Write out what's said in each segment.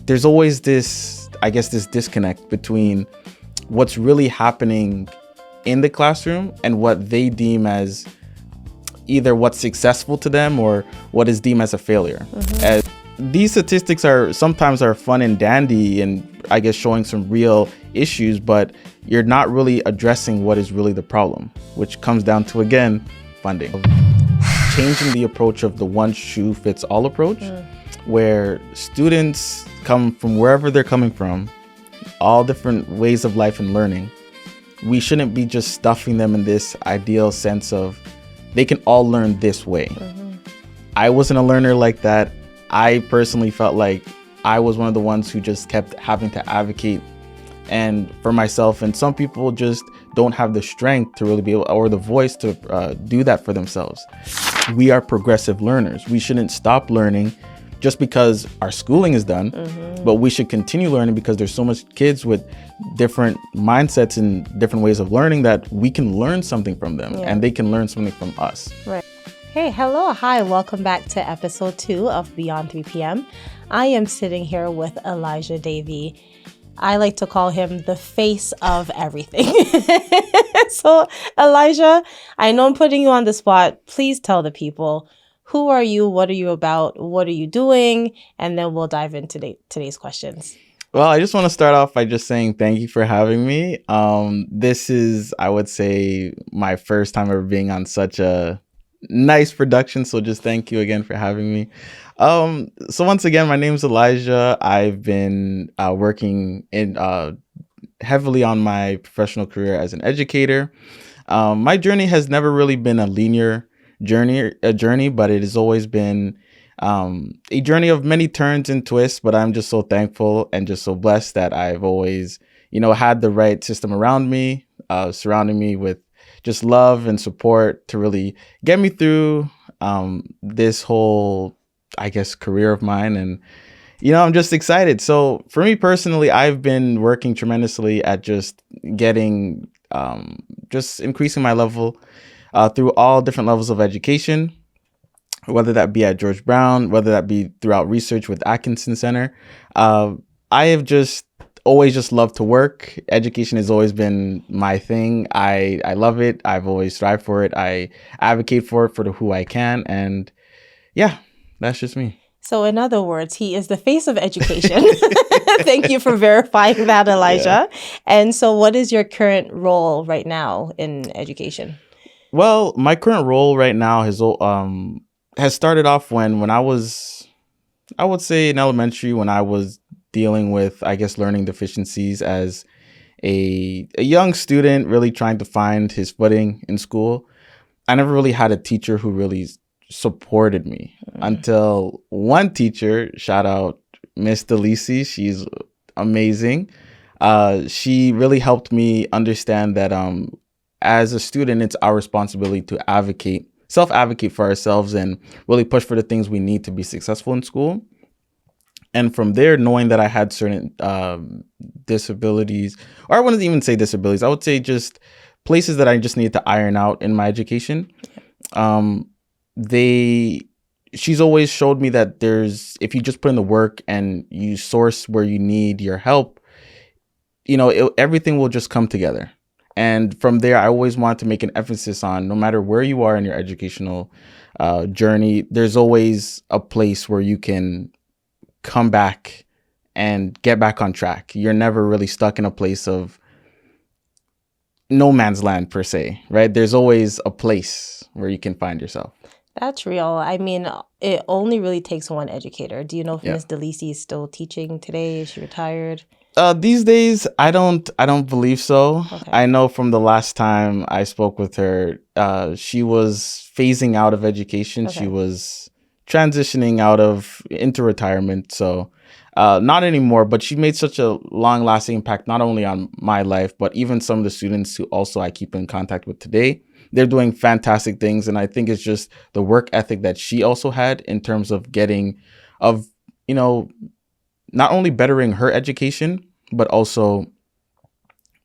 there's always this, I guess, this disconnect between what's really happening in the classroom and what they deem as either what's successful to them or what is deemed as a failure. As these statistics are sometimes fun and dandy and I guess showing some real issues, but you're not really addressing what is really the problem, which comes down to, again, funding. Changing the approach of the one shoe fits all approach, where students come from wherever they're coming from, all different ways of life and learning. We shouldn't be just stuffing them in this ideal sense of they can all learn this way. I wasn't a learner like that. I personally felt like I was one of the ones who just kept having to advocate and for myself, and some people just don't have the strength to really be able, or the voice to do that for themselves. We are progressive learners. We shouldn't stop learning just because our schooling is done, but we should continue learning because there's so much kids with different mindsets and different ways of learning that we can learn something from them and they can learn something from us. Right. Hey, hello, hi, welcome back to episode 2 of Beyond 3 p.m. I am sitting here with Elijah Davy. I like to call him the face of everything. So, Elijah, I know I'm putting you on the spot. Please tell the people, who are you? What are you about? What are you doing? And then we'll dive into today's questions. Well, I just want to start off by just saying thank you for having me. This is, I would say, my first time ever being on such a nice production. So just thank you again for having me. So once again, my name is Elijah. I've been working in heavily on my professional career as an educator. My journey has never really been a linear journey, but it has always been a journey of many turns and twists. But I'm just so thankful and just so blessed that I've always, had the right system around me, surrounding me with just love and support to really get me through this whole, I guess, career of mine. And, I'm just excited. So for me personally, I've been working tremendously at just getting, just increasing my level through all different levels of education, whether that be at George Brown, whether that be throughout research with Atkinson Center. I have just always just loved to work. Education has always been my thing. I love it. I've always strived for it. I advocate for it for who I can. And yeah, that's just me. So in other words, he is the face of education. Thank you for verifying that, Elijah. Yeah. And so what is your current role right now in education? Well, my current role right now has started off when I was, I would say in elementary, when I was dealing with, I guess, learning deficiencies as a young student, really trying to find his footing in school. I never really had a teacher who really supported me until one teacher, shout out Miss Delisi, she's amazing. She really helped me understand that as a student, it's our responsibility to self-advocate for ourselves and really push for the things we need to be successful in school. And from there, knowing that I had certain disabilities, or I wouldn't even say disabilities, I would say just places that I just needed to iron out in my education. She's always showed me that if you just put in the work and you source where you need your help, everything will just come together. And from there, I always wanted to make an emphasis on no matter where you are in your educational journey, there's always a place where you can come back and get back on track. You're never really stuck in a place of no man's land per se, right? There's always a place where you can find yourself. That's real. I mean, it only really takes one educator. Do you know if Ms. Delisi is still teaching today? Is she retired? These days, I don't believe so. Okay. I know from the last time I spoke with her, she was phasing out of education. Okay. She was transitioning into retirement. So not anymore, but she made such a long lasting impact, not only on my life, but even some of the students who also I keep in contact with today. They're doing fantastic things. And I think it's just the work ethic that she also had in terms of not only bettering her education, but also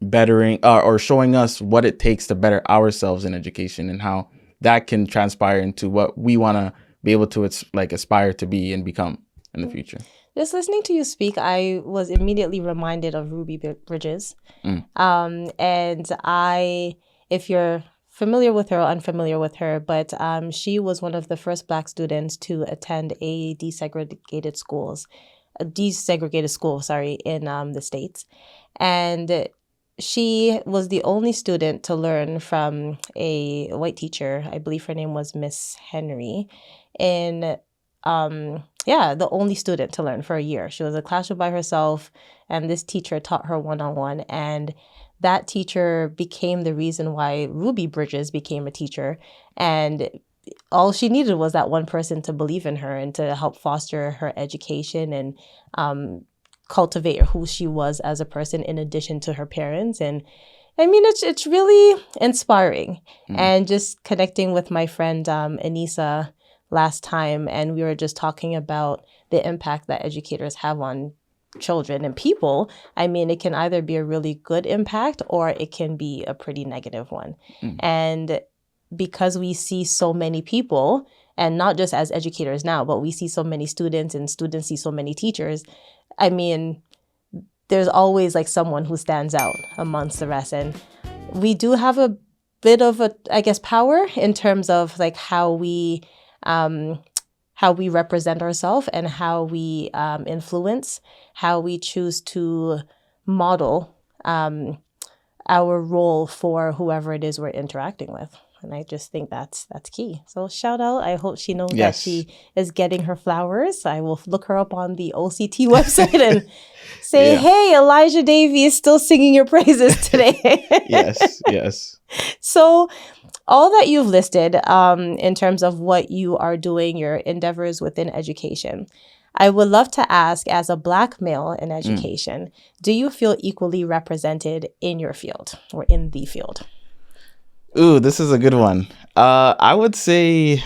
bettering or showing us what it takes to better ourselves in education and how that can transpire into what we want to be able to aspire to be and become in the future. Just listening to you speak, I was immediately reminded of Bridges. Mm. And if you're familiar with her or unfamiliar with her, but she was one of the first Black students to attend a desegregated school, sorry, in the States. And she was the only student to learn from a white teacher. I believe her name was Miss Henry. In the only student to learn for a year. She was in a classroom by herself, and this teacher taught her one-on-one. And that teacher became the reason why Ruby Bridges became a teacher. And all she needed was that one person to believe in her and to help foster her education and cultivate who she was as a person in addition to her parents. And I mean, it's really inspiring. And just connecting with my friend Anissa last time, and we were just talking about the impact that educators have on children and people. I mean, it can either be a really good impact or it can be a pretty negative one. And because we see so many people, and not just as educators now, but we see so many students and students see so many teachers, I mean, there's always like someone who stands out amongst the rest. And we do have a bit of a, I guess, power in terms of like how we represent ourselves and how we influence, how we choose to model our role for whoever it is we're interacting with. And I just think that's key. So shout out. I hope she knows that she is getting her flowers. I will look her up on the OCT website and say, hey, Elijah Davy is still singing your praises today. Yes. So all that you've listed in terms of what you are doing, your endeavors within education, I would love to ask, as a Black male in education, do you feel equally represented in your field or in the field? Ooh, this is a good one. I would say,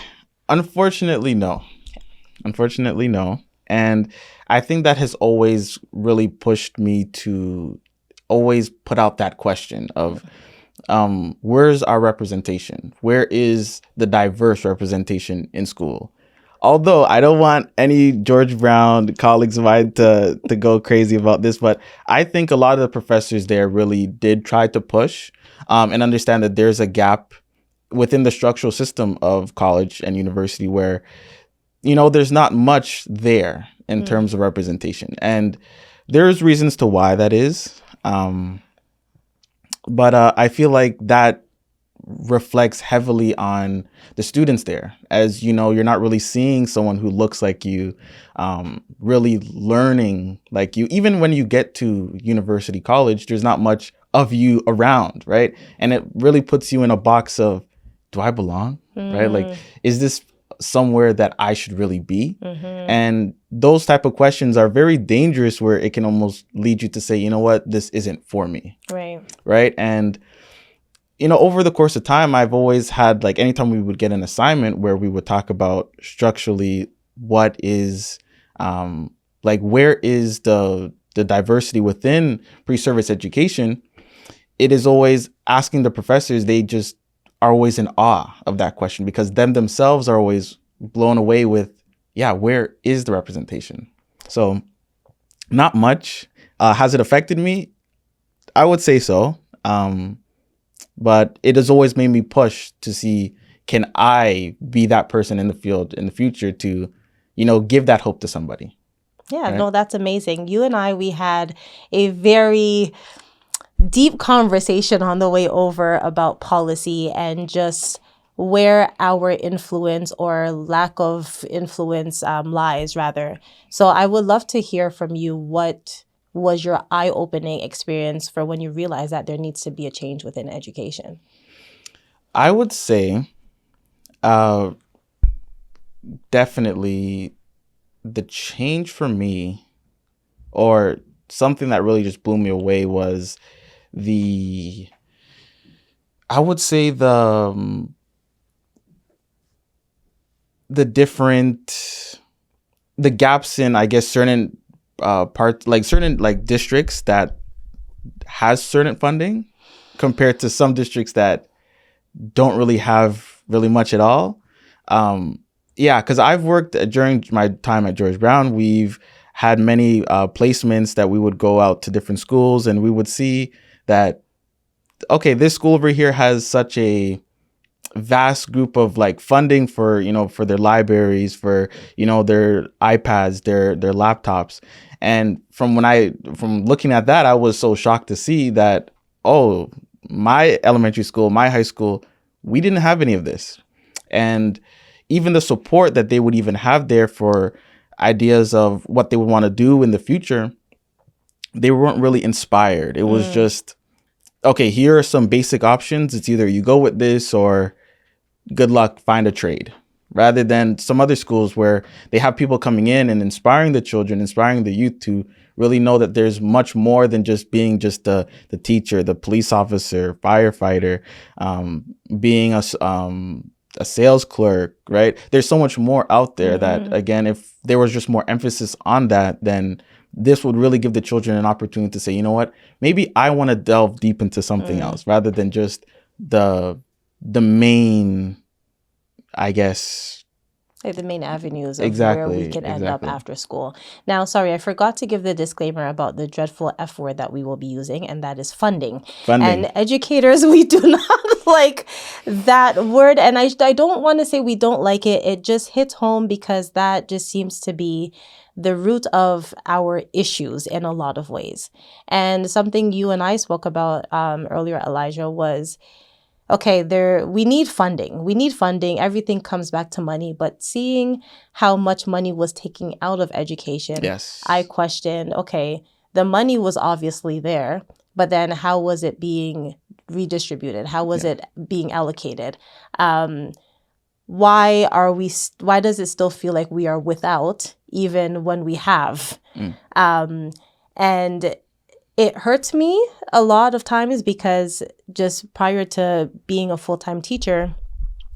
unfortunately, no. Unfortunately, no. And I think that has always really pushed me to always put out that question of, where's our representation? Where is the diverse representation in school? Although I don't want any George Brown colleagues of mine to go crazy about this, but I think a lot of the professors there really did try to push and understand that there's a gap within the structural system of college and university where, there's not much there in terms of representation. And there's reasons to why that is. But I feel like that reflects heavily on the students there. As you know, you're not really seeing someone who looks like you, really learning like you. Even when you get to university, college, there's not much of you around, right? And it really puts you in a box of, do I belong? Right? Like, is this somewhere that I should really be? And those type of questions are very dangerous, where it can almost lead you to say, you know what, this isn't for me. Right. And over the course of time, I've always had, like, anytime we would get an assignment where we would talk about structurally what is, where is the diversity within pre-service education, it is always asking the professors, they just are always in awe of that question, because them themselves are always blown away with, where is the representation? So not much. Has it affected me? I would say so. But it has always made me push to see, can I be that person in the field in the future to, give that hope to somebody? Yeah, right? No, that's amazing. You and I, we had a very deep conversation on the way over about policy and just where our influence or lack of influence lies, rather. So I would love to hear from you, what was your eye-opening experience for when you realized that there needs to be a change within education? I would say definitely the change for me, or something that really just blew me away, was I would say the gaps in, I guess, certain parts, like certain districts that has certain funding compared to some districts that don't really have really much at all. Because I've worked during my time at George Brown, we've had many placements that we would go out to different schools, and we would see that, okay, this school over here has such a vast group of like funding for, for their libraries, for, their iPads, their laptops. And from looking at that, I was so shocked to see that, oh, my elementary school, my high school, we didn't have any of this. And even the support that they would even have there for ideas of what they would want to do in the future, they weren't really inspired. It was just, okay, here are some basic options. It's either you go with this or good luck, find a trade. Rather than some other schools where they have people coming in and inspiring the children, inspiring the youth to really know that there's much more than just being just the teacher, the police officer, firefighter, being a sales clerk, right? There's so much more out there that, again, if there was just more emphasis on that, then this would really give the children an opportunity to say, you know what, maybe I want to delve deep into something else rather than just the main, I guess, like the main avenues of where we can end up after school. Now, sorry, I forgot to give the disclaimer about the dreadful F word that we will be using, and that is funding. And educators, we do not like that word. And I don't want to say we don't like it. It just hits home because that just seems to be the root of our issues in a lot of ways. And something you and I spoke about earlier, Elijah, was, okay, we need funding. We need funding. Everything comes back to money. But seeing how much money was taken out of education, I questioned, okay, the money was obviously there, but then how was it being redistributed? How was it being allocated? Why does it still feel like we are without even when we have? And it hurts me a lot of times because just prior to being a full-time teacher,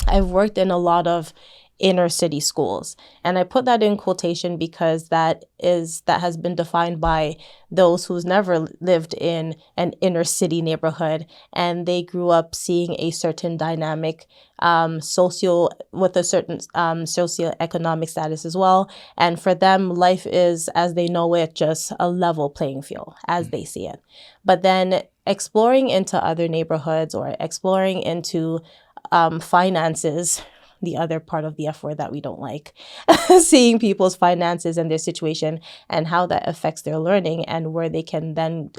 I've worked in a lot of inner city schools. And I put that in quotation because that has been defined by those who's never lived in an inner city neighborhood, and they grew up seeing a certain dynamic with a certain socioeconomic status as well. And for them, life is, as they know it, just a level playing field as they see it. But then exploring into other neighborhoods or exploring into finances, the other part of the F word that we don't like, seeing people's finances and their situation and how that affects their learning and where they can then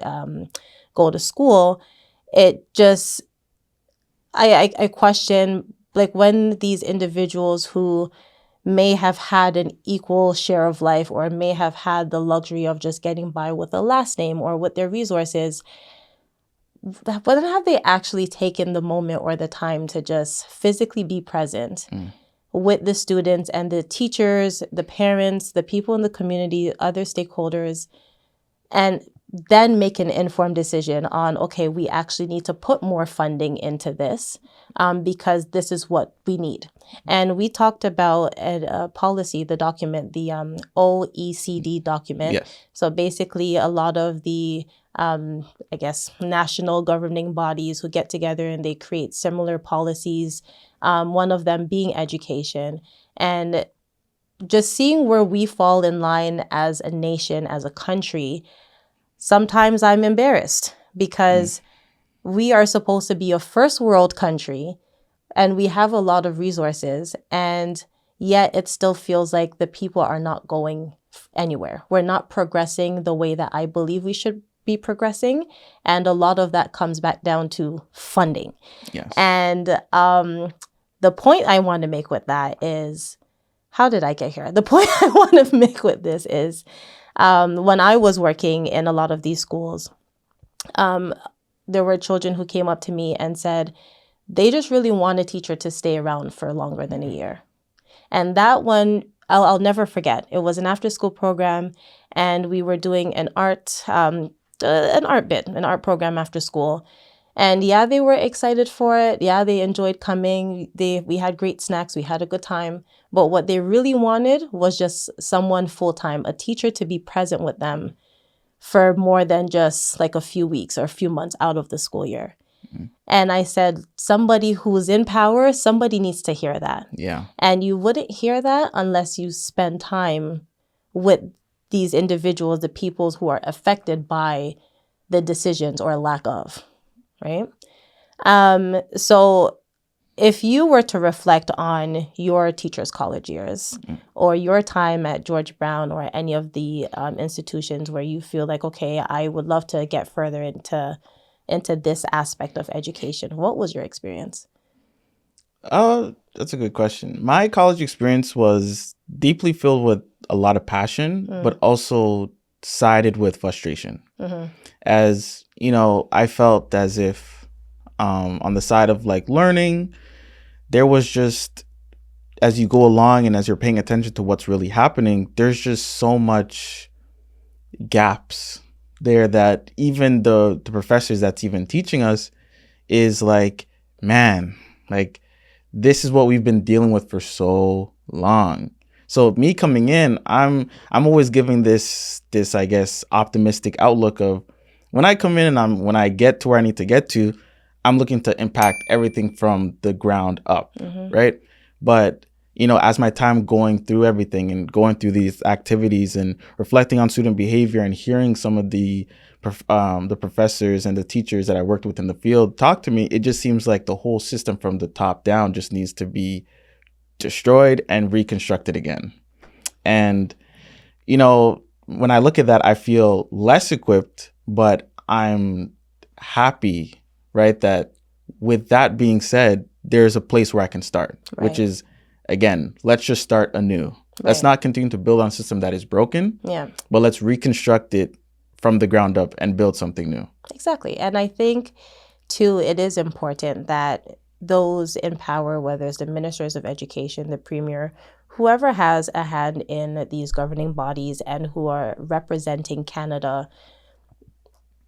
go to school. It just, I question, like, when these individuals who may have had an equal share of life or may have had the luxury of just getting by with a last name or with their resources, but then have they actually taken the moment or the time to just physically be present with the students and the teachers, the parents, the people in the community, other stakeholders, and then make an informed decision on, okay, we actually need to put more funding into this because this is what we need. And we talked about a policy, the document, the OECD document. Yes. So basically a lot of the I guess, national governing bodies who get together and they create similar policies, one of them being education. And just seeing where we fall in line as a nation, as a country, sometimes I'm embarrassed because we are supposed to be a first world country and we have a lot of resources, and yet it still feels like the people are not going anywhere. We're not progressing the way that I believe we should be progressing, and a lot of that comes back down to funding. Yes. And the point I want to make with that is, how did I get here? The point I want to make with this is, when I was working in a lot of these schools, there were children who came up to me and said they just really want a teacher to stay around for longer than a year. And that one, I'll never forget. It was an after-school program, and we were doing an art program after school. And yeah, they were excited for it. Yeah, they enjoyed coming. We had great snacks. We had a good time. But what they really wanted was just someone full-time, a teacher to be present with them for more than just like a few weeks or a few months out of the school year. And I said, somebody who's in power, somebody needs to hear that. Yeah. And you wouldn't hear that unless you spend time with these individuals, the peoples who are affected by the decisions or lack of, right? So if you were to reflect on your teacher's college years or your time at George Brown or any of the institutions where you feel like, okay, I would love to get further into this aspect of education, what was your experience? That's a good question. My college experience was deeply filled with a lot of passion, but also sided with frustration. As you know, I felt as if on the side of like learning, there was just, as you go along and as you're paying attention to what's really happening, there's just so much gaps there that even the professors that's even teaching us is like, man, like this is what we've been dealing with for so long. So me coming in, I'm always giving this I guess optimistic outlook of when I come in and when I get to where I need to get to, I'm looking to impact everything from the ground up, right? But you know, as my time going through everything and going through these activities and reflecting on student behavior and hearing some of the professors and the teachers that I worked with in the field talk to me, it just seems like the whole system from the top down just needs to be destroyed and reconstructed again. And, you know, when I look at that, I feel less equipped, but I'm happy, right, that with that being said, there's a place where I can start, which is, again, let's just start anew. Let's not continue to build on a system that is broken, but let's reconstruct it from the ground up and build something new. Exactly. And I think, too, it is important that those in power, whether it's the ministers of education, the premier, whoever has a hand in these governing bodies and who are representing Canada,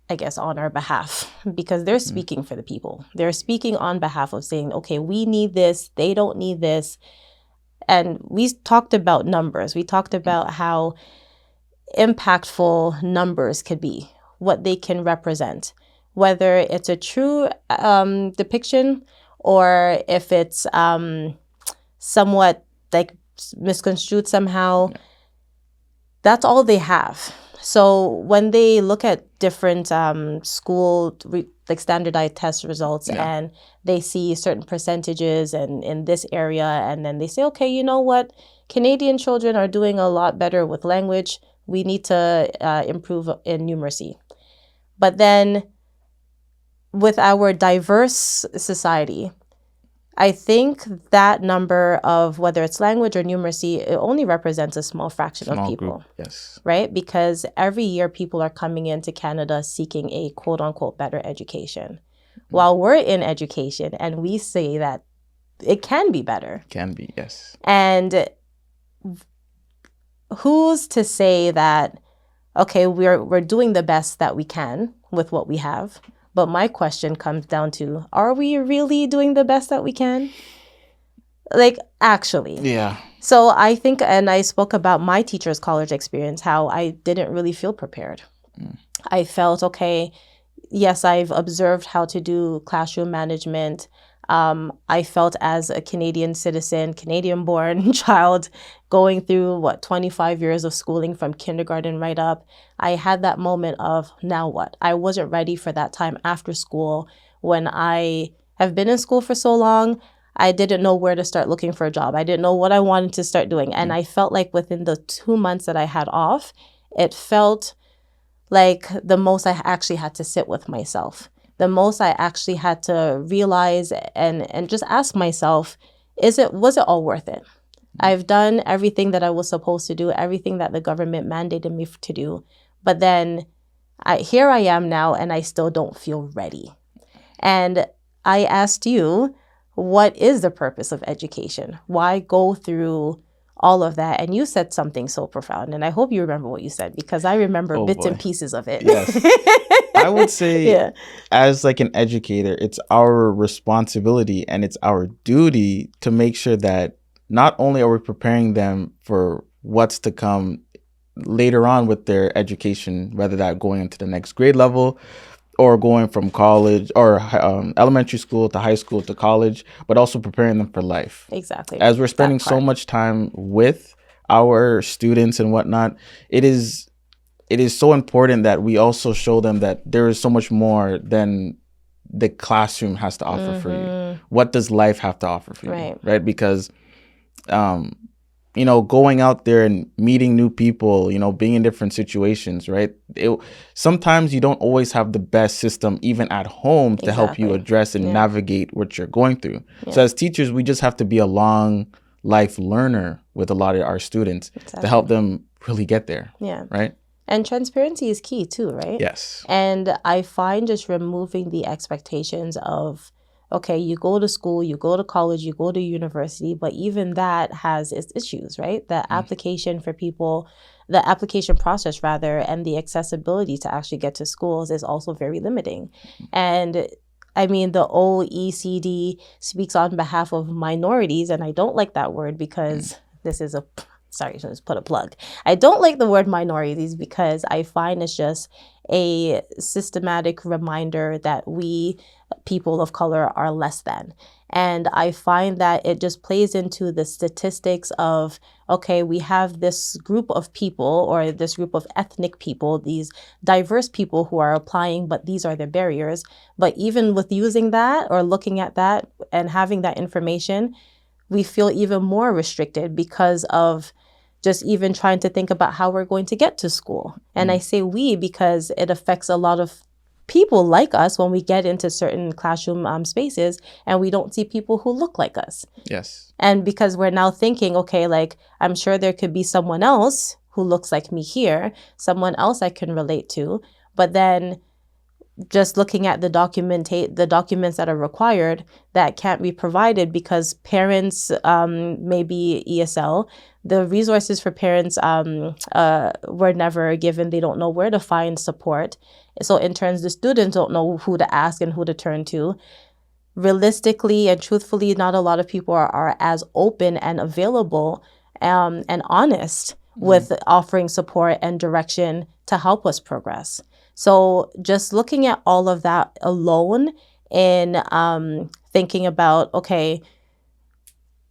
I guess, on our behalf, because they're speaking for the people. They're speaking on behalf of saying, okay, we need this, they don't need this. And we talked about numbers. We talked about how impactful numbers could be, what they can represent, whether it's a true depiction or if it's somewhat like misconstrued somehow. That's all they have. So when they look at different school like standardized test results and they see certain percentages and in this area, and then they say, okay, you know what, Canadian children are doing a lot better with language. We need to improve in numeracy. But then with our diverse society, I think that number of whether it's language or numeracy, it only represents a small fraction of people. Group, yes. Right? Because every year people are coming into Canada seeking a quote unquote better education. While we're in education and we say that it can be better. Can be, yes. And who's to say that, okay, we're doing the best that we can with what we have? But my question comes down to, are we really doing the best that we can? Like, actually. Yeah. So I think, and I spoke about my teacher's college experience, how I didn't really feel prepared. I felt, okay, yes, I've observed how to do classroom management. I felt as a Canadian citizen, Canadian-born child, going through, 25 years of schooling from kindergarten right up, I had that moment of, now what? I wasn't ready for that time after school when I have been in school for so long. I didn't know where to start looking for a job. I didn't know what I wanted to start doing. And I felt like within the 2 months that I had off, it felt like the most I actually had to sit with myself. The most I actually had to realize and just ask myself, was it all worth it? I've done everything that I was supposed to do, everything that the government mandated me to do. But then here I am now and I still don't feel ready. And I asked you, what is the purpose of education? Why go through all of that? And you said something so profound. And I hope you remember what you said, because I remember bits and pieces of it. Yes. I would say as like an educator, it's our responsibility and it's our duty to make sure that not only are we preparing them for what's to come later on with their education, whether that going into the next grade level or going from college or elementary school to high school to college, but also preparing them for life. Exactly. As we're spending so much time with our students and whatnot, it is so important that we also show them that there is so much more than the classroom has to offer for you. What does life have to offer for you, right? Because going out there and meeting new people, being in different situations, right? Sometimes you don't always have the best system even at home to help you address and navigate what you're going through. So as teachers, we just have to be a long life learner with a lot of our students to help them really get there. Right? And transparency is key too, right? Yes. And I find just removing the expectations of, okay, you go to school, you go to college, you go to university, but even that has its issues, right? The application for people, the application process rather, and the accessibility to actually get to schools is also very limiting. And I mean, the OECD speaks on behalf of minorities, and I don't like that word because this is sorry, let's put a plug. I don't like the word minorities because I find it's just a systematic reminder that we people of color are less than. And I find that it just plays into the statistics of, okay, we have this group of people or this group of ethnic people, these diverse people who are applying, but these are their barriers. But even with using that or looking at that and having that information, we feel even more restricted because of just even trying to think about how we're going to get to school. And I say we because it affects a lot of people like us when we get into certain classroom spaces and we don't see people who look like us. Yes. And because we're now thinking, okay, like I'm sure there could be someone else who looks like me here, someone else I can relate to, but then just looking at the documents that are required that can't be provided because parents may be ESL. The resources for parents were never given. They don't know where to find support. So in turns, the students don't know who to ask and who to turn to. Realistically and truthfully, not a lot of people are as open and available and honest with offering support and direction to help us progress. So just looking at all of that alone and thinking about, okay,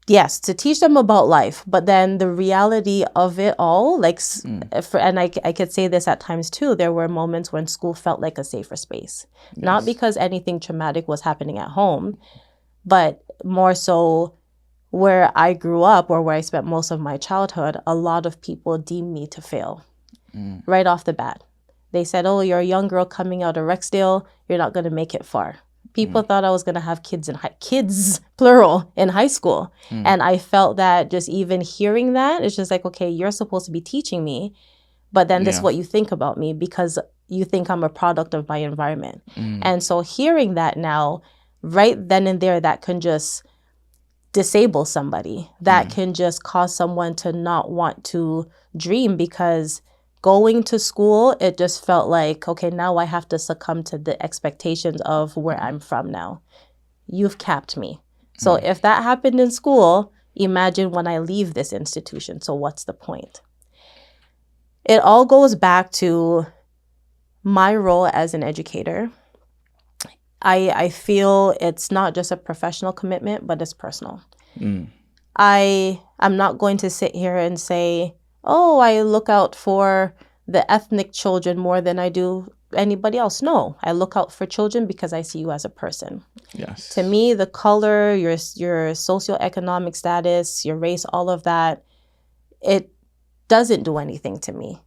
yes, to teach them about life, but then the reality of it all, and I could say this at times too, there were moments when school felt like a safer space. Yes. Not because anything traumatic was happening at home, but more so where I grew up or where I spent most of my childhood, a lot of people deemed me to fail right off the bat. They said, oh, you're a young girl coming out of Rexdale, you're not going to make it far. People thought I was going to have kids, plural, in high school. And I felt that just even hearing that, it's just like, okay, you're supposed to be teaching me, but then this is what you think about me because you think I'm a product of my environment. And so hearing that now, right then and there, that can just disable somebody. That can just cause someone to not want to dream because going to school, it just felt like, okay, now I have to succumb to the expectations of where I'm from now. You've capped me. So if that happened in school, imagine when I leave this institution. So what's the point? It all goes back to my role as an educator. I feel it's not just a professional commitment, but it's personal. I'm not going to sit here and say, oh, I look out for the ethnic children more than I do anybody else. No, I look out for children because I see you as a person. Yes. To me, the color, your socioeconomic status, your race, all of that, it doesn't do anything to me.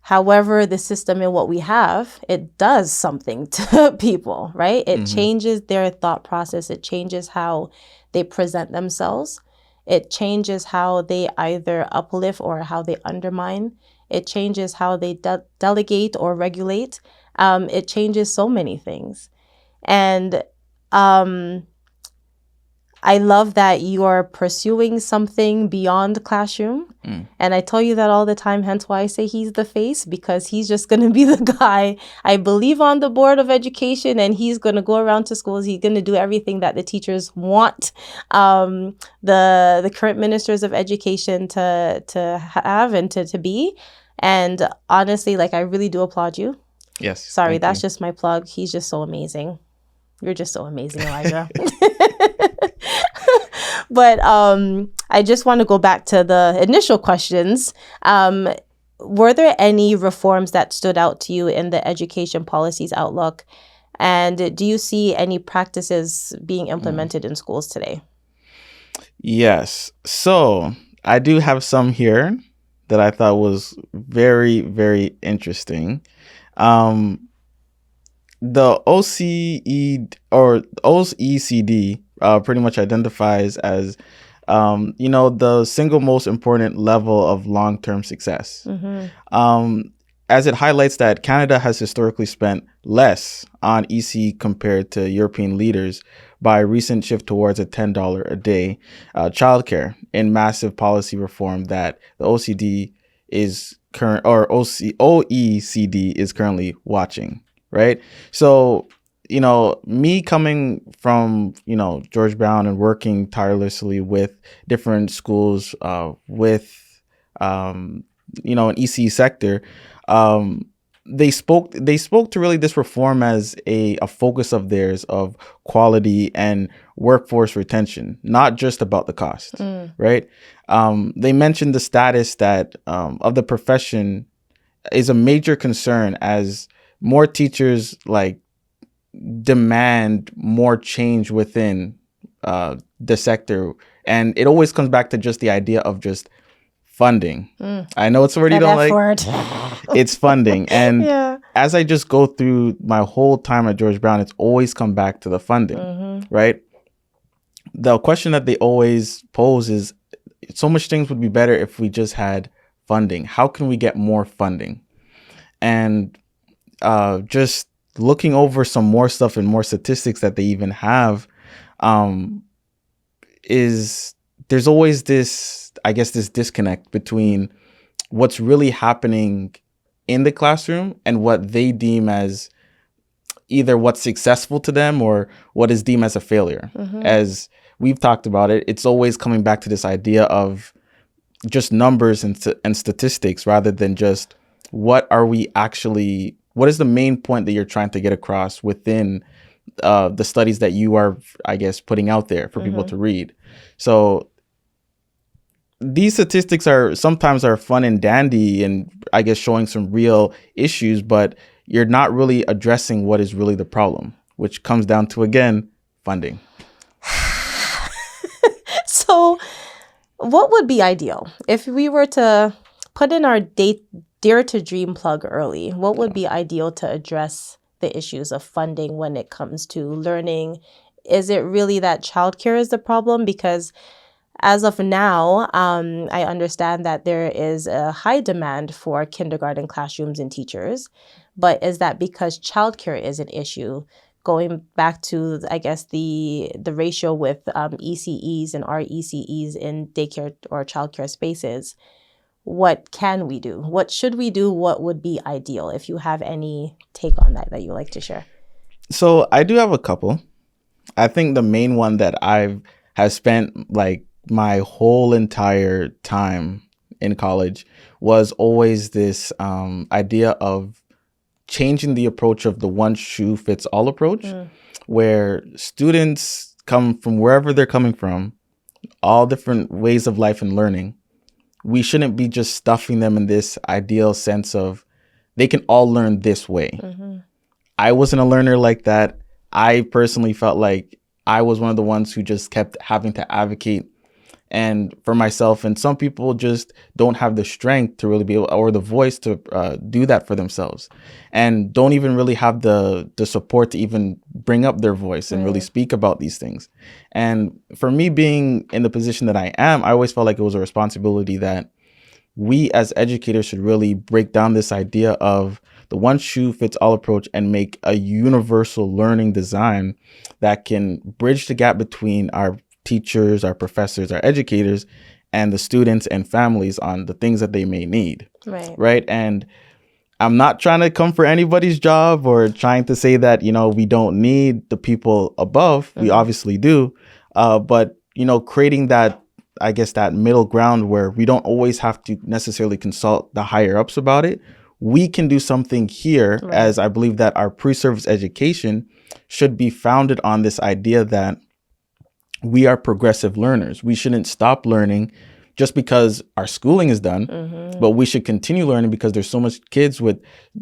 However, the system and what we have, it does something to people, right? It changes their thought process. It changes how they present themselves. It changes how they either uplift or how they undermine. It changes how they delegate or regulate. It changes so many things. And I love that you are pursuing something beyond classroom. And I tell you that all the time, hence why I say he's the face, because he's just going to be the guy, I believe, on the board of education, and he's going to go around to schools. He's going to do everything that the teachers want the current ministers of education to have and to be. And honestly, like, I really do applaud you. Yes. Sorry, that's just my plug. He's just so amazing. You're just so amazing, Elijah. But I just want to go back to the initial questions. Were there any reforms that stood out to you in the education policies outlook? And do you see any practices being implemented in schools today? Yes. So I do have some here that I thought was very, very interesting. Um, the OECD pretty much identifies as, the single most important level of long-term success. Um, as it highlights that Canada has historically spent less on EC compared to European leaders by a recent shift towards a $10 a day childcare in massive policy reform that the OECD is currently watching, right? So, me coming from, George Brown and working tirelessly with different schools with, an EC sector, um, they spoke to really this reform as a focus of theirs of quality and workforce retention, not just about the cost, right? They mentioned the status that of the profession is a major concern as more teachers demand more change within the sector, and it always comes back to just the idea of just funding. I know it's a word you don't like. Word. It's funding. And Yeah. as I just go through my whole time at George Brown, it's always come back to the funding, right? The question that they always pose is, so much things would be better if we just had funding. How can we get more funding? And just looking over some more stuff and more statistics that they even have, is there's always this, I guess, this disconnect between what's really happening in the classroom and what they deem as either what's successful to them or what is deemed as a failure. As we've talked about it, it's always coming back to this idea of just numbers and statistics rather than just what is the main point that you're trying to get across within the studies that you are, I guess, putting out there for people to read. So these statistics are sometimes fun and dandy and I guess showing some real issues, but you're not really addressing what is really the problem, which comes down to, again, funding. So what would be ideal if we were to put in our Dare to Dream plug early? What would be ideal to address the issues of funding when it comes to learning? Is it really that childcare is the problem? Because as of now, I understand that there is a high demand for kindergarten classrooms and teachers, but is that because childcare is an issue? Going back to, I guess, the ratio with ECEs and RECEs in daycare or childcare spaces, what can we do? What should we do? What would be ideal? If you have any take on that you'd like to share. So I do have a couple. I think the main one that have spent my whole entire time in college was always this idea of changing the approach of the one shoe fits all approach, where students come from wherever they're coming from, all different ways of life and learning. We shouldn't be just stuffing them in this ideal sense of they can all learn this way. I wasn't a learner like that. I personally felt like I was one of the ones who just kept having to advocate and for myself, and some people just don't have the strength to really be able, or the voice to do that for themselves, and don't even really have the support to even bring up their voice and really speak about these things. And for me, being in the position that I am, I always felt like it was a responsibility that we as educators should really break down this idea of the one shoe fits all approach and make a universal learning design that can bridge the gap between our teachers, our professors, our educators, and the students and families on the things that they may need. Right. And I'm not trying to come for anybody's job or trying to say that, we don't need the people above. We obviously do. But, creating that, I guess, that middle ground where we don't always have to necessarily consult the higher ups about it. We can do something here, as I believe that our pre-service education should be founded on this idea that we are progressive learners. We shouldn't stop learning just because our schooling is done, but we should continue learning because there's so much kids with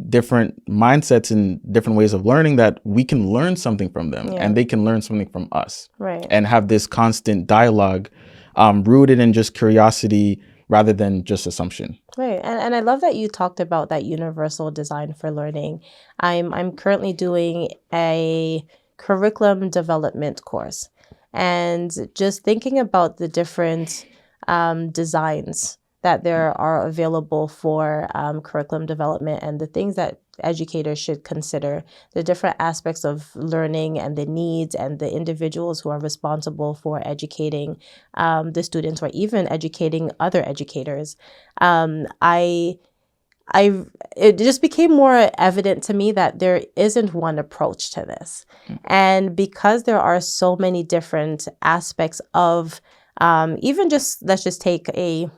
different mindsets and different ways of learning that we can learn something from them and they can learn something from us. Right. And have this constant dialogue rooted in just curiosity rather than just assumption. Right. And I love that you talked about that universal design for learning. I'm currently doing a curriculum development course, and just thinking about the different designs that there are available for curriculum development and the things that educators should consider, the different aspects of learning and the needs and the individuals who are responsible for educating the students or even educating other educators. It just became more evident to me that there isn't one approach to this. And because there are so many different aspects of even just, let's just take a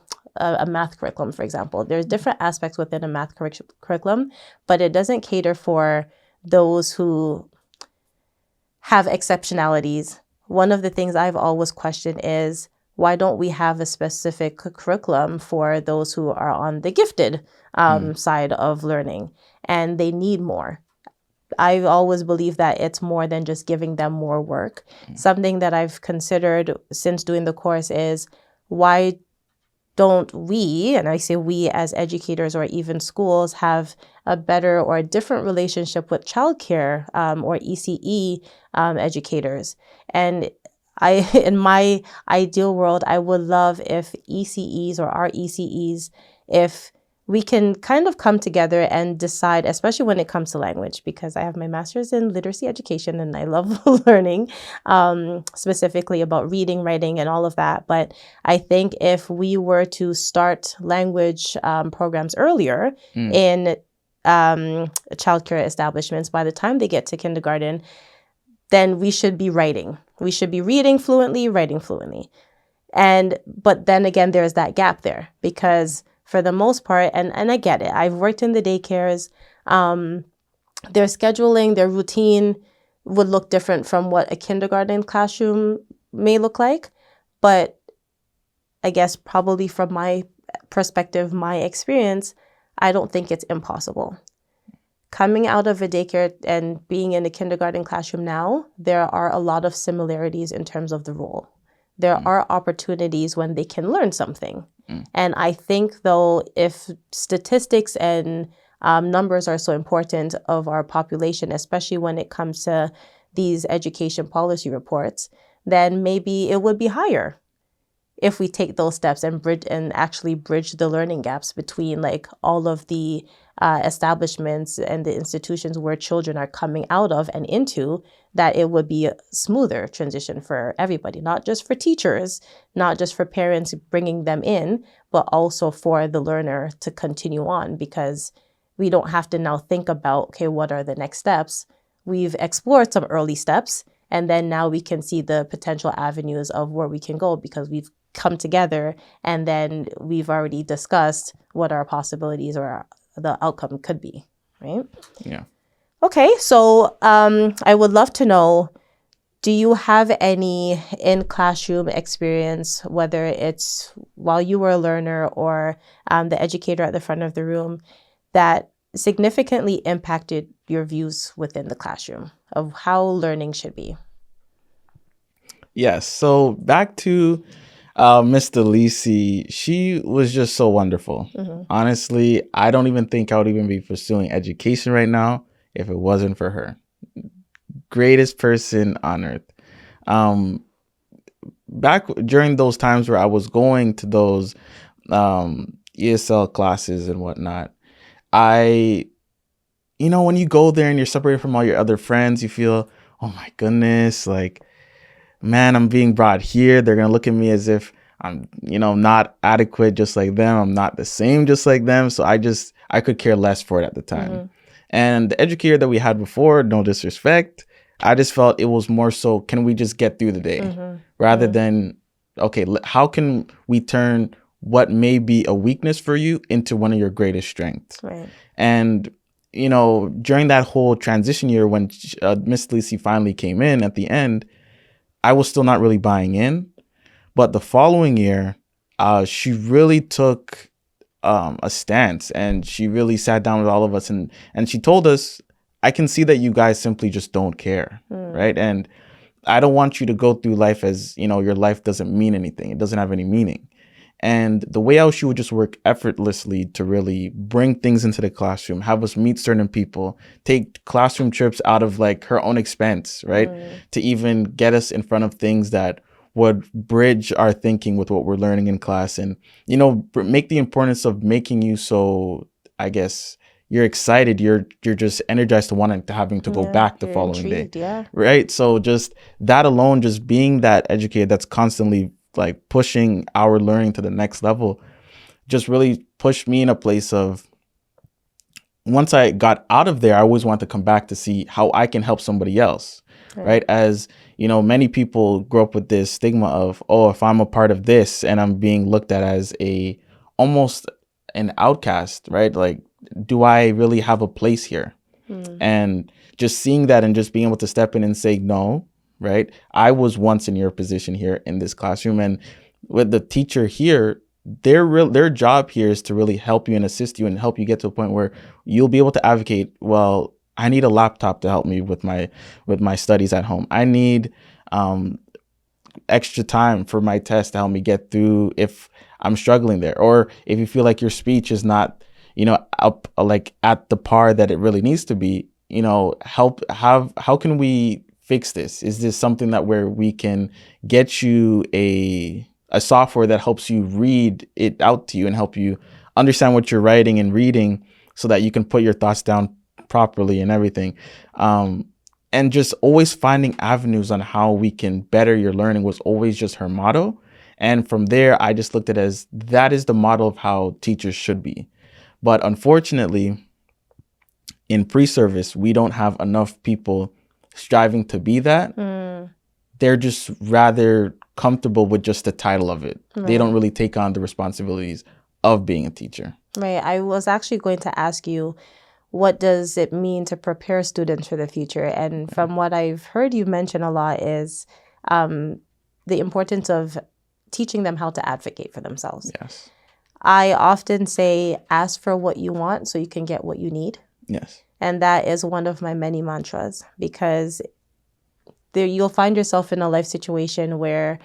math curriculum, for example. There's different aspects within a math curriculum, but it doesn't cater for those who have exceptionalities. One of the things I've always questioned is, why don't we have a specific curriculum for those who are on the gifted side of learning and they need more? I've always believed that it's more than just giving them more work. Something that I've considered since doing the course is, why don't we, and I say we as educators or even schools, have a better or a different relationship with childcare or ECE educators? And in my ideal world, I would love if ECEs or our ECEs, if we can kind of come together and decide, especially when it comes to language, because I have my master's in literacy education and I love learning, specifically about reading, writing, and all of that. But I think if we were to start language programs earlier in childcare establishments, by the time they get to kindergarten, then we should be writing. We should be reading fluently, writing fluently. But then again, there's that gap there, because for the most part, and I get it, I've worked in the daycares, their scheduling, their routine would look different from what a kindergarten classroom may look like. But I guess probably from my perspective, my experience, I don't think it's impossible. Coming out of a daycare and being in a kindergarten classroom now, there are a lot of similarities in terms of the role. There are opportunities when they can learn something. And I think, though, if statistics and numbers are so important of our population, especially when it comes to these education policy reports, then maybe it would be higher if we take those steps and actually bridge the learning gaps between like all of the establishments and the institutions where children are coming out of and into, that it would be a smoother transition for everybody, not just for teachers, not just for parents bringing them in, but also for the learner to continue on, because we don't have to now think about, okay, what are the next steps? We've explored some early steps, and then now we can see the potential avenues of where we can go, because we've come together and then we've already discussed what our possibilities or the outcome could be, right? Yeah. Okay, so I would love to know, do you have any in-classroom experience, whether it's while you were a learner or the educator at the front of the room, that significantly impacted your views within the classroom of how learning should be? Yes. So back to Miss DeLisi, she was just so wonderful. Honestly, I don't even think I would even be pursuing education right now if it wasn't for her. Greatest person on earth. Back during those times where I was going to those ESL classes and whatnot, when you go there and you're separated from all your other friends, you feel, oh my goodness, like, man, I'm being brought here. They're going to look at me as if I'm, not adequate just like them. I'm not the same just like them. So I could care less for it at the time. And the educator that we had before, no disrespect, I just felt it was more so, can we just get through the day rather than, okay, how can we turn what may be a weakness for you into one of your greatest strengths? Right. And, during that whole transition year when Miss Lisi finally came in at the end, I was still not really buying in. But the following year, she really took a stance, and she really sat down with all of us, and she told us, I can see that you guys simply just don't care, right? And I don't want you to go through life as, your life doesn't mean anything. It doesn't have any meaning. And the way how she would just work effortlessly to really bring things into the classroom, have us meet certain people, take classroom trips out of like her own expense, right? To even get us in front of things that would bridge our thinking with what we're learning in class, and, make the importance of making you so, I guess, you're excited, you're just energized to wanting to having to go back the following intrigued, day. Yeah. Right. So just that alone, just being that educated that's constantly like pushing our learning to the next level, just really pushed me in a place of, once I got out of there, I always want to come back to see how I can help somebody else. Right. As many people grow up with this stigma of, oh, if I'm a part of this and I'm being looked at as almost an outcast, right? Like, do I really have a place here? And just seeing that and just being able to step in and say, no, right? I was once in your position here in this classroom. And with the teacher here, their job here is to really help you and assist you and help you get to a point where you'll be able to advocate, well, I need a laptop to help me with my studies at home. I need extra time for my test to help me get through if I'm struggling there. Or if you feel like your speech is not, up like at the par that it really needs to be, how can we fix this? Is this something that where we can get you a software that helps you read it out to you and help you understand what you're writing and reading so that you can put your thoughts down properly and everything. And just always finding avenues on how we can better your learning was always just her motto. And from there, I just looked at it as that is the model of how teachers should be. But unfortunately, in pre-service, we don't have enough people striving to be that. They're just rather comfortable with just the title of it. They don't really take on the responsibilities of being a teacher. Right. I was actually going to ask you, what does it mean to prepare students for the future? And from what I've heard you mention a lot is the importance of teaching them how to advocate for themselves. Yes. I often say, ask for what you want so you can get what you need. Yes. And that is one of my many mantras, because you'll find yourself in a life situation where,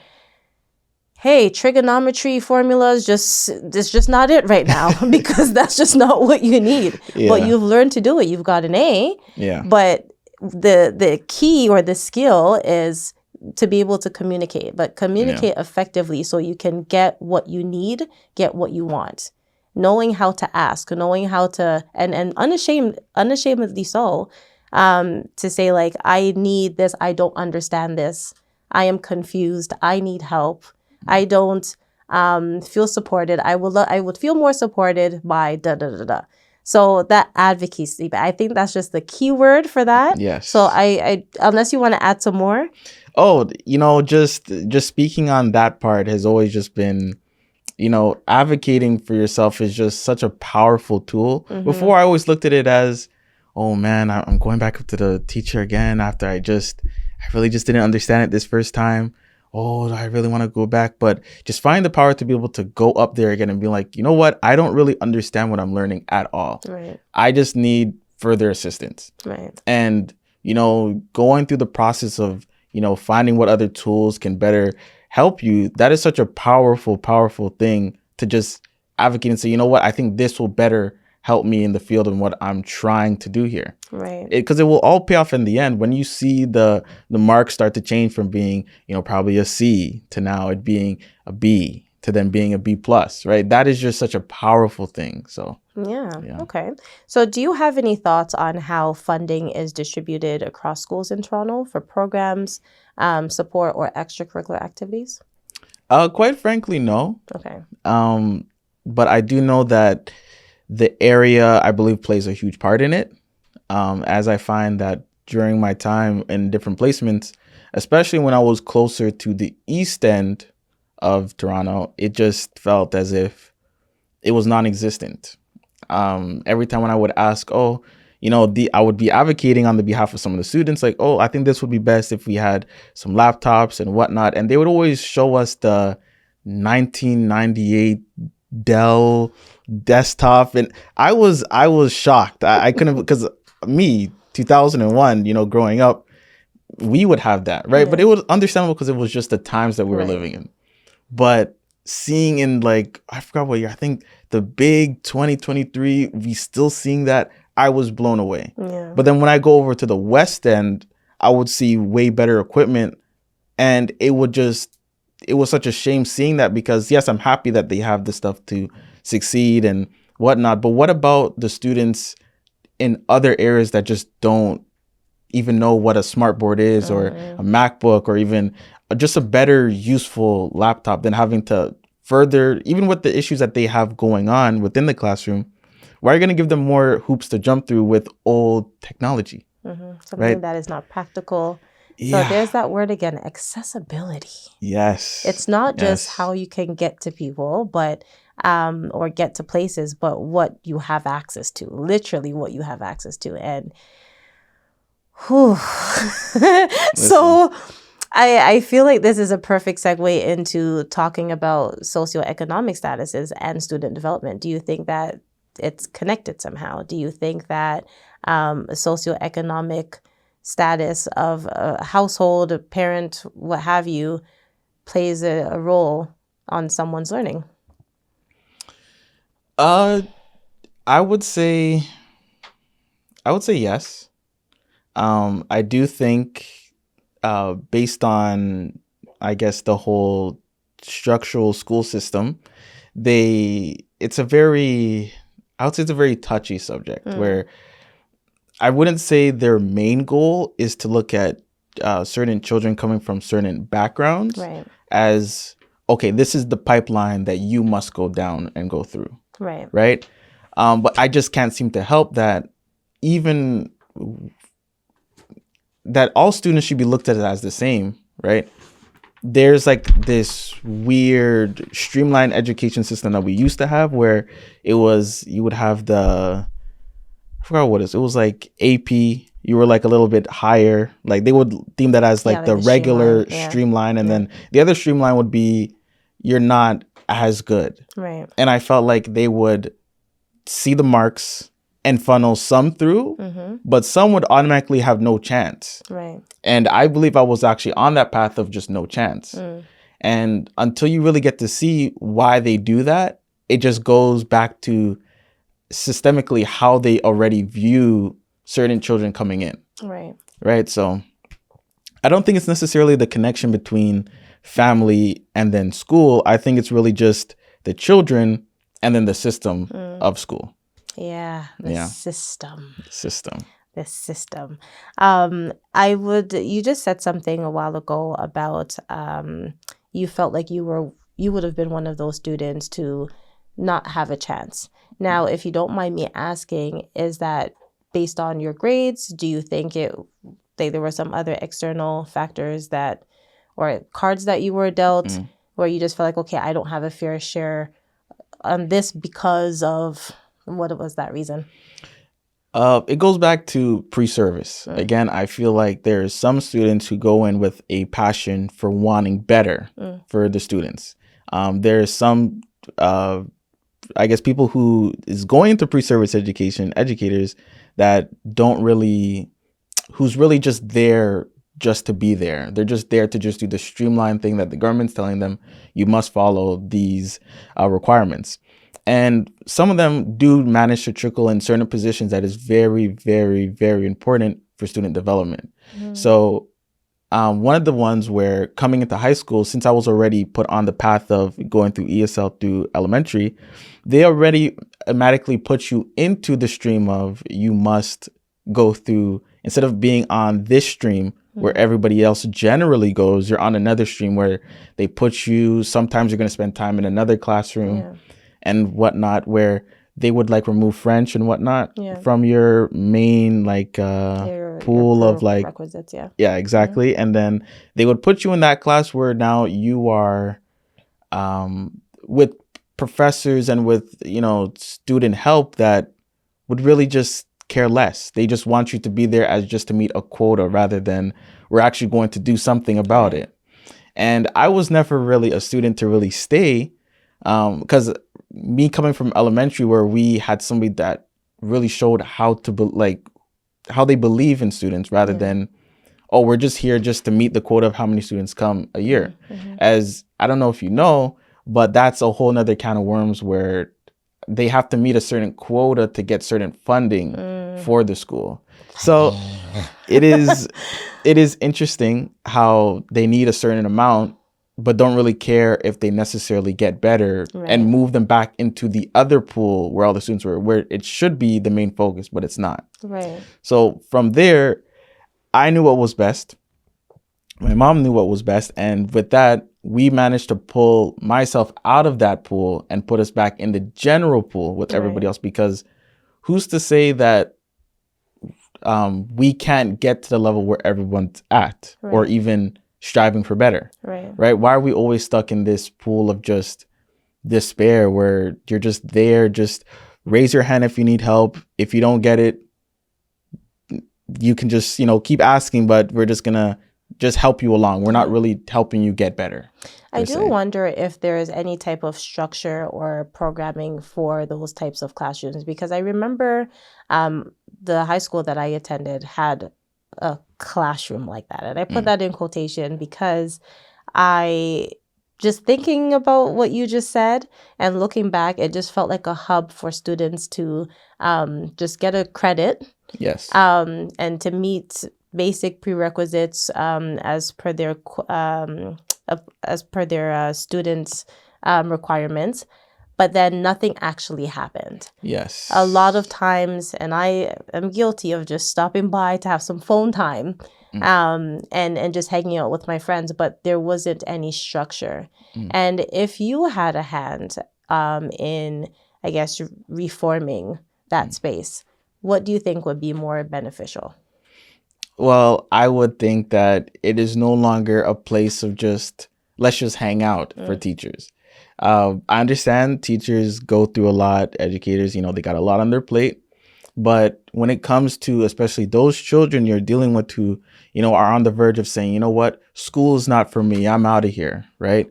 hey, trigonometry formulas it's just not it right now because that's just not what you need. Yeah. But you've learned to do it. You've got an A. Yeah. But the key or the skill is to be able to communicate, but communicate effectively so you can get what you need, get what you want. Knowing how to ask, knowing how to, and unashamedly so, to say like, I need this, I don't understand this, I am confused, I need help, I don't feel supported, I would feel more supported by da da da da. So that advocacy, I think that's just the key word for that. Yes. So I unless you want to add some more. Oh, just speaking on that part has always just been, advocating for yourself is just such a powerful tool. Before, I always looked at it as, oh man, I'm going back up to the teacher again after I really just didn't understand it this first time. Oh, I really want to go back. But just find the power to be able to go up there again and be like, you know what? I don't really understand what I'm learning at all. Right. I just need further assistance. Right. And, going through the process of, finding what other tools can better help you, that is such a powerful, powerful thing to just advocate and say, you know what? I think this will better help me in the field and what I'm trying to do here. Right. Because it will all pay off in the end when you see the marks start to change from being, probably a C to now it being a B to then being a B plus, right? That is just such a powerful thing. So yeah. Okay. So do you have any thoughts on how funding is distributed across schools in Toronto for programs, support, or extracurricular activities? Quite frankly, no. Okay. But I do know that the area, I believe, plays a huge part in it. As I find that during my time in different placements, especially when I was closer to the east end of Toronto, it just felt as if it was non-existent. Every time when I would ask, oh, I would be advocating on the behalf of some of the students, like, oh, I think this would be best if we had some laptops and whatnot. And they would always show us the 1998 Dell desktop, and I was shocked. I couldn't, because me 2001, growing up, we would have that, right? But it was understandable because it was just the times that we were living in. But seeing in, like, I forgot what year, I think the big 2023, we still seeing that, I was blown away. Yeah. But then when I go over to the West End, I would see way better equipment, and it was such a shame seeing that, because yes, I'm happy that they have the stuff to succeed and whatnot, but what about the students in other areas that just don't even know what a smart board is, or a MacBook, or even just a better useful laptop, than having to further, even with the issues that they have going on within the classroom, why are you going to give them more hoops to jump through with old technology? Something that is not practical. So there's that word again, accessibility. Yes. It's not just how you can get to people, but or get to places, but what you have access to, literally what you have access to. And so I feel like this is a perfect segue into talking about socioeconomic statuses and student development. Do you think that it's connected somehow? Do you think that socioeconomic status of a household, a parent, what have you, plays a role on someone's learning? I would say yes. I do think, based on, I guess, the whole structural school system, I would say it's a very touchy subject, where I wouldn't say their main goal is to look at certain children coming from certain backgrounds as, okay, this is the pipeline that you must go down and go through. Right. But I just can't seem to help that, even that all students should be looked at as the same, right? There's like this weird streamlined education system that we used to have, where you would have I forgot what it was like AP, you were like a little bit higher, like they would deem that as like the regular streamline, and then the other streamline would be you're not as good. Right. And I felt like they would see the marks and funnel some through, but some would automatically have no chance. Right. And I believe I was actually on that path of just no chance. And until you really get to see why they do that, it just goes back to systemically how they already view certain children coming in. Right. So I don't think it's necessarily the connection between family and then school. I think it's really just the children and then the system of school. System. The system. You just said something a while ago about you felt like you would have been one of those students to not have a chance. Now, if you don't mind me asking, is that based on your grades? Do you think there were some other external factors or cards that you were dealt, where you just felt like, okay, I don't have a fair share on this because of what was that reason? It goes back to pre-service. Again, I feel like there's some students who go in with a passion for wanting better for the students. There's some, I guess, people who is going into pre-service education, educators that who's really just there just to be there. They're just there to just do the streamlined thing that the government's telling them, you must follow these requirements. And some of them do manage to trickle in certain positions that is very, very, very important for student development. So one of the ones where coming into high school, since I was already put on the path of going through ESL through elementary, they already automatically put you into the stream of you must go through, instead of being on this stream where everybody else generally goes, you're on another stream where they put you, sometimes you're going to spend time in another classroom and whatnot, where they would like remove French and whatnot from your main pool of like requisites. Yeah, exactly. And then they would put you in that class where now you are with professors and with, student help that would really just care less. They just want you to be there as just to meet a quota rather than we're actually going to do something about it. And I was never really a student to really stay, because me coming from elementary where we had somebody that really showed how to how they believe in students rather than, oh, we're just here just to meet the quota of how many students come a year. As I don't know if you know, but that's a whole nother can of worms where they have to meet a certain quota to get certain funding for the school. So it is interesting how they need a certain amount, but don't really care if they necessarily get better and move them back into the other pool where all the students were, where it should be the main focus, but it's not. Right. So from there, I knew what was best. My mom knew what was best. And with that, we managed to pull myself out of that pool and put us back in the general pool with everybody else, because who's to say that we can't get to the level where everyone's at or even striving for better, right? Why are we always stuck in this pool of just despair where you're just there, just raise your hand if you need help. If you don't get it, you can just, keep asking, but we're just gonna just help you along. We're not really helping you get better. I do wonder if there is any type of structure or programming for those types of classrooms, because I remember the high school that I attended had a classroom like that. And I put that in quotation because I just thinking about what you just said and looking back, it just felt like a hub for students to just get a credit. Yes. And to meet basic prerequisites as per their students' requirements, but then nothing actually happened. Yes. A lot of times, and I am guilty of just stopping by to have some phone time, and just hanging out with my friends, but there wasn't any structure. And if you had a hand in, I guess, reforming that space, what do you think would be more beneficial? Well, I would think that it is no longer a place of just, let's just hang out for teachers. I understand teachers go through a lot, educators, they got a lot on their plate. But when it comes to especially those children you're dealing with who, are on the verge of saying, you know what, school is not for me, I'm out of here, right?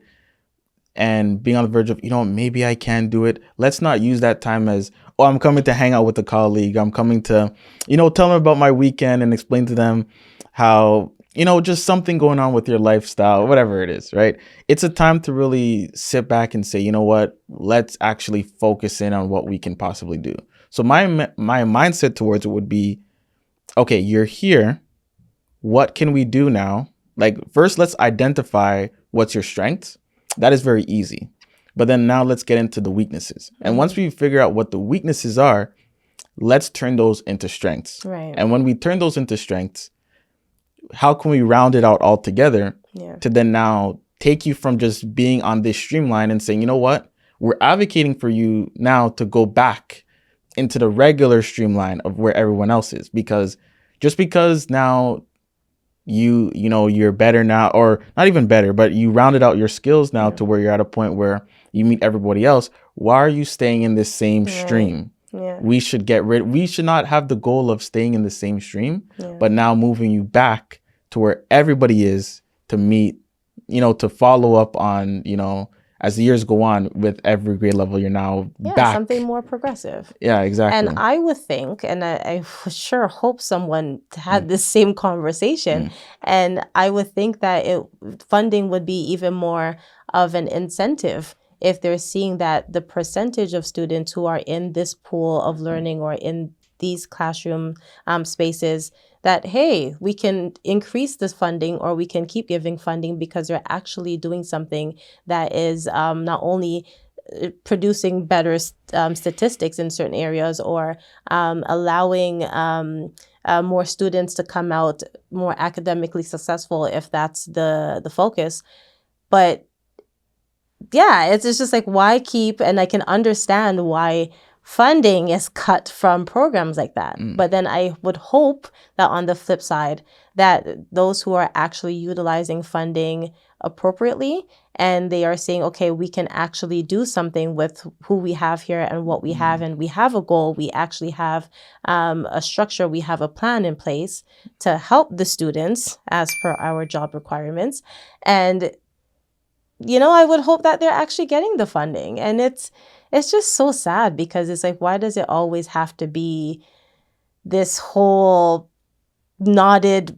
And being on the verge of, maybe I can do it. Let's not use that time as, oh, I'm coming to hang out with a colleague. I'm coming to, tell them about my weekend and explain to them how, just something going on with your lifestyle, whatever it is, right? It's a time to really sit back and say, you know what, let's actually focus in on what we can possibly do. So my mindset towards it would be, okay, you're here. What can we do now? Like, first, let's identify what's your strengths. That is very easy. But then now let's get into the weaknesses. And once we figure out what the weaknesses are, let's turn those into strengths. Right. And when we turn those into strengths, how can we round it out all together to then now take you from just being on this streamline and saying, you know what, we're advocating for you now to go back into the regular streamline of where everyone else is. Because just because now you're better now, or not even better, but you rounded out your skills now to where you're at a point where you meet everybody else. Why are you staying in this same stream? We should we should not have the goal of staying in the same stream, but now moving you back to where everybody is to meet, to follow up on, as the years go on with every grade level, you're now back. Something more progressive. Yeah, exactly. And I would think, and I sure hope someone had this same conversation, and I would think that funding would be even more of an incentive if they're seeing that the percentage of students who are in this pool of learning or in these classroom spaces, that, hey, we can increase this funding or we can keep giving funding because they're actually doing something that is not only producing better statistics in certain areas or allowing more students to come out more academically successful if that's the focus. But yeah, it's just like, why keep, and I can understand why funding is cut from programs like that. But then I would hope that on the flip side, that those who are actually utilizing funding appropriately and they are saying, okay, we can actually do something with who we have here and what we have, and we have a goal, we actually have a structure, we have a plan in place to help the students as per our job requirements. And I would hope that they're actually getting the funding. And it's just so sad, because it's like, why does it always have to be this whole knotted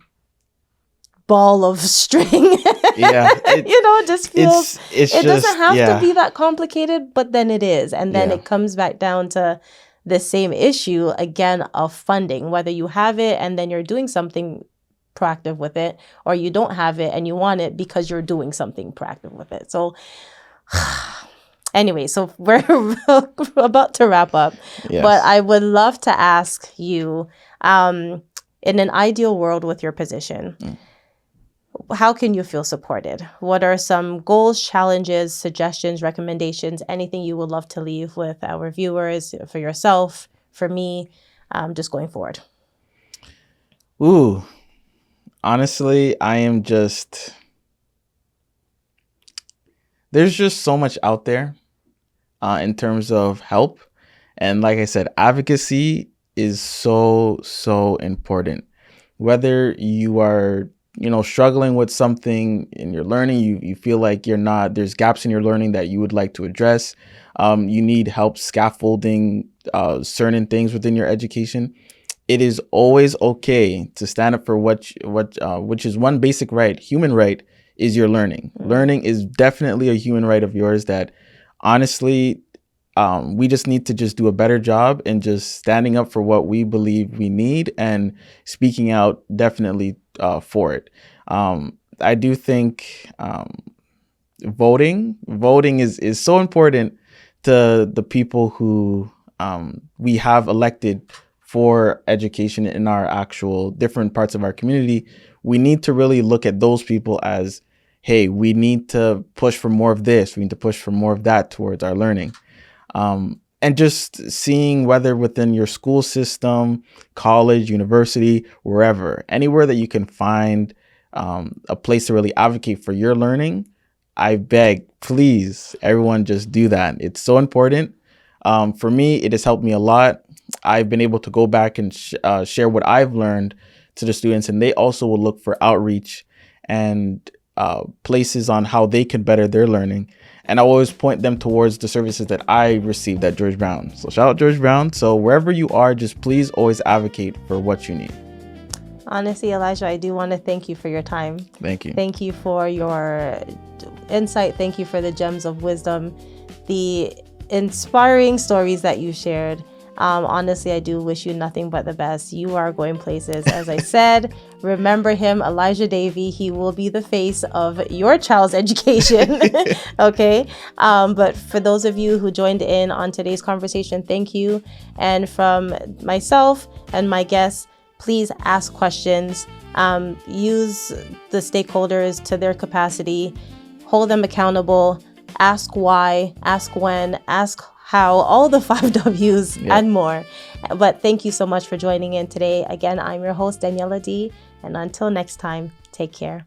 ball of string? Yeah. It just feels, It doesn't have to be that complicated, but then it is. And then it comes back down to the same issue again of funding, whether you have it and then you're doing something proactive with it, or you don't have it and you want it because you're doing something proactive with it. So anyway, so we're about to wrap up. Yes. But I would love to ask you, in an ideal world with your position, how can you feel supported? What are some goals, challenges, suggestions, recommendations, anything you would love to leave with our viewers, for yourself, for me, just going forward? Ooh, honestly, there's just so much out there in terms of help. And like I said, advocacy is so, so important. Whether you are, struggling with something in your learning, you feel like there's gaps in your learning that you would like to address. You need help scaffolding certain things within your education. It is always okay to stand up for which is one basic right, human right, is your learning. Learning is definitely a human right of yours that, honestly, we just need to just do a better job in just standing up for what we believe we need and speaking out definitely for it. I do think voting is so important to the people who we have elected for education in our actual different parts of our community. We need to really look at those people as, hey, we need to push for more of this. We need to push for more of that towards our learning. And just seeing whether within your school system, college, university, wherever, anywhere that you can find a place to really advocate for your learning, I beg, please, everyone just do that. It's so important. For me, it has helped me a lot. I've been able to go back and share what I've learned to the students, and they also will look for outreach and places on how they can better their learning. And I always point them towards the services that I received at George Brown. So shout out George Brown. So wherever you are, just please always advocate for what you need. Honestly, Elijah, I do want to thank you for your time. Thank you. Thank you for your insight. Thank you for the gems of wisdom, the inspiring stories that you shared. Honestly, I do wish you nothing but the best. You are going places. As I said, remember him, Elijah Davy. He will be the face of your child's education. Okay. But for those of you who joined in on today's conversation, thank you. And from myself and my guests, please ask questions. Use the stakeholders to their capacity. Hold them accountable. Ask why, ask when, ask how, all the 5 W's and more. But thank you so much for joining in today. Again, I'm your host, Daniela D. And until next time, take care.